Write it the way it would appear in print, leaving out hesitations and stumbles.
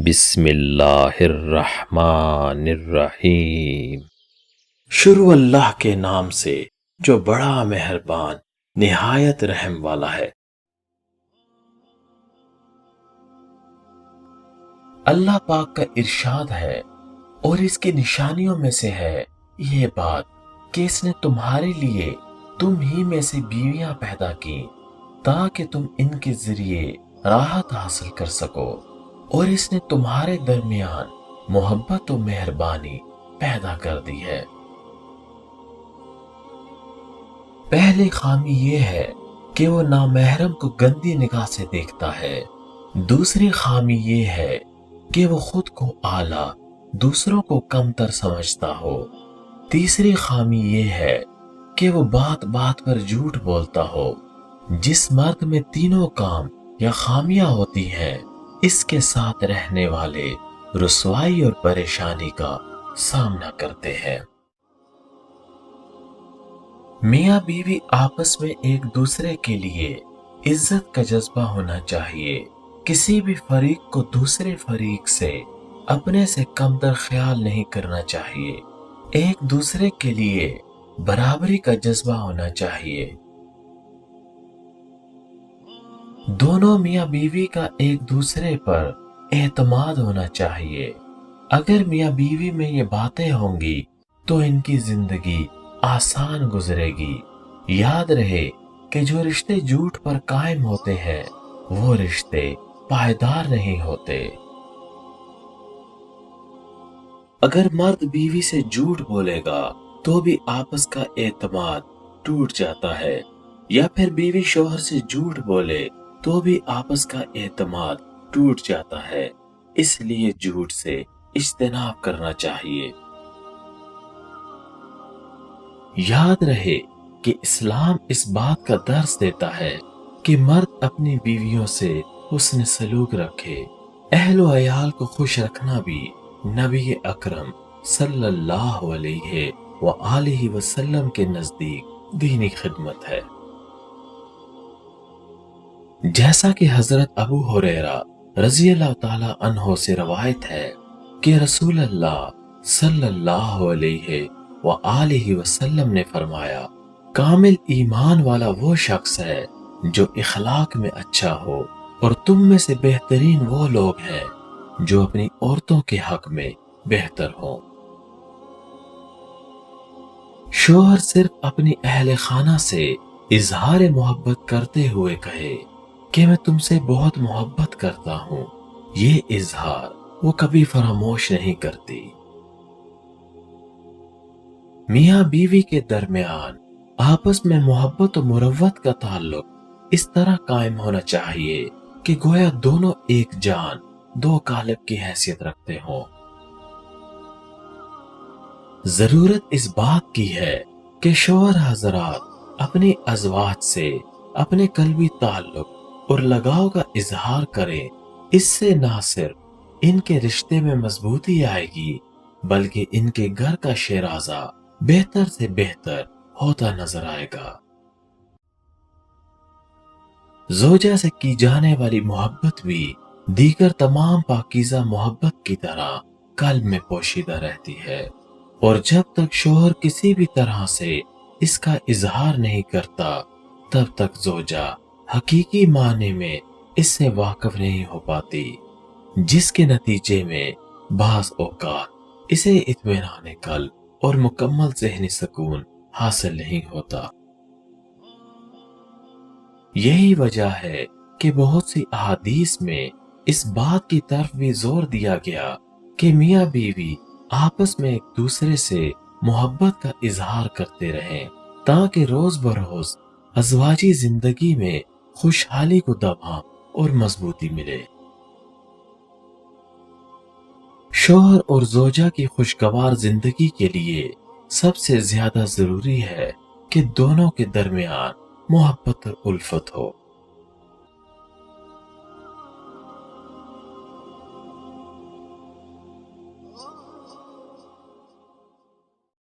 بسم اللہ الرحمن الرحیم۔ شروع اللہ کے نام سے جو بڑا مہربان نہایت رحم والا ہے۔ اللہ پاک کا ارشاد ہے، اور اس کی نشانیوں میں سے ہے یہ بات کہ اس نے تمہارے لیے تم ہی میں سے بیویاں پیدا کی تاکہ تم ان کے ذریعے راحت حاصل کر سکو، اور اس نے تمہارے درمیان محبت و مہربانی پیدا کر دی ہے۔ پہلی خامی یہ ہے کہ وہ نامحرم کو گندی نگاہ سے دیکھتا ہے۔ دوسری خامی یہ ہے کہ وہ خود کو اعلیٰ دوسروں کو کمتر سمجھتا ہو۔ تیسری خامی یہ ہے کہ وہ بات بات پر جھوٹ بولتا ہو۔ جس مرد میں تینوں کام یا خامیاں ہوتی ہیں، اس کے ساتھ رہنے والے رسوائی اور پریشانی کا سامنا کرتے ہیں۔ میاں بیوی آپس میں ایک دوسرے کے لیے عزت کا جذبہ ہونا چاہیے۔ کسی بھی فریق کو دوسرے فریق سے اپنے سے کمتر خیال نہیں کرنا چاہیے۔ ایک دوسرے کے لیے برابری کا جذبہ ہونا چاہیے۔ دونوں میاں بیوی کا ایک دوسرے پر اعتماد ہونا چاہیے۔ اگر میاں بیوی میں یہ باتیں ہوں گی تو ان کی زندگی آسان گزرے گی۔ یاد رہے کہ جو رشتے جھوٹ پر قائم ہوتے ہیں وہ رشتے پائیدار نہیں ہوتے۔ اگر مرد بیوی سے جھوٹ بولے گا تو بھی آپس کا اعتماد ٹوٹ جاتا ہے، یا پھر بیوی شوہر سے جھوٹ بولے تو بھی آپس کا اعتماد ٹوٹ جاتا ہے۔ اس لیے جھوٹ سے اجتناب کرنا چاہیے۔ یاد رہے کہ اسلام اس بات کا درس دیتا ہے کہ مرد اپنی بیویوں سے حسن سلوک رکھے۔ اہل و عیال کو خوش رکھنا بھی نبی اکرم صلی اللہ علیہ وآلہ وسلم کے نزدیک دینی خدمت ہے۔ جیسا کہ حضرت ابو ہریرہ رضی اللہ تعالی عنہ سے روایت ہے کہ رسول اللہ صلی اللہ علیہ وآلہ وسلم نے فرمایا، کامل ایمان والا وہ شخص ہے جو اخلاق میں اچھا ہو، اور تم میں سے بہترین وہ لوگ ہیں جو اپنی عورتوں کے حق میں بہتر ہوں۔ شوہر صرف اپنی اہل خانہ سے اظہار محبت کرتے ہوئے کہے کہ میں تم سے بہت محبت کرتا ہوں، یہ اظہار وہ کبھی فراموش نہیں کرتی۔ میاں بیوی کے درمیان آپس میں محبت و مروت کا تعلق اس طرح قائم ہونا چاہیے کہ گویا دونوں ایک جان دو قالب کی حیثیت رکھتے ہوں۔ ضرورت اس بات کی ہے کہ شوہر حضرات اپنی ازواج سے اپنے قلبی تعلق اور لگاؤ کا اظہار کریں۔ اس سے نہ صرف ان کے رشتے میں مضبوطی آئے گی بلکہ ان کے گھر کا شیرازہ بہتر سے بہتر ہوتا نظر آئے گا۔ زوجہ سے کی جانے والی محبت بھی دیگر تمام پاکیزہ محبت کی طرح قلب میں پوشیدہ رہتی ہے، اور جب تک شوہر کسی بھی طرح سے اس کا اظہار نہیں کرتا تب تک زوجہ حقیقی معنی میں اس سے واقف نہیں ہو پاتی، جس کے نتیجے میں بعض اوقات اسے اطمینان قلب اور مکمل ذہنی سکون حاصل نہیں ہوتا۔ یہی وجہ ہے کہ بہت سی احادیث میں اس بات کی طرف بھی زور دیا گیا کہ میاں بیوی آپس میں ایک دوسرے سے محبت کا اظہار کرتے رہیں تاکہ روز بروز ازواجی زندگی میں خوشحالی کو دوام اور مضبوطی ملے۔ شوہر اور زوجہ کی خوشگوار زندگی کے لیے سب سے زیادہ ضروری ہے کہ دونوں کے درمیان محبت اور الفت ہو۔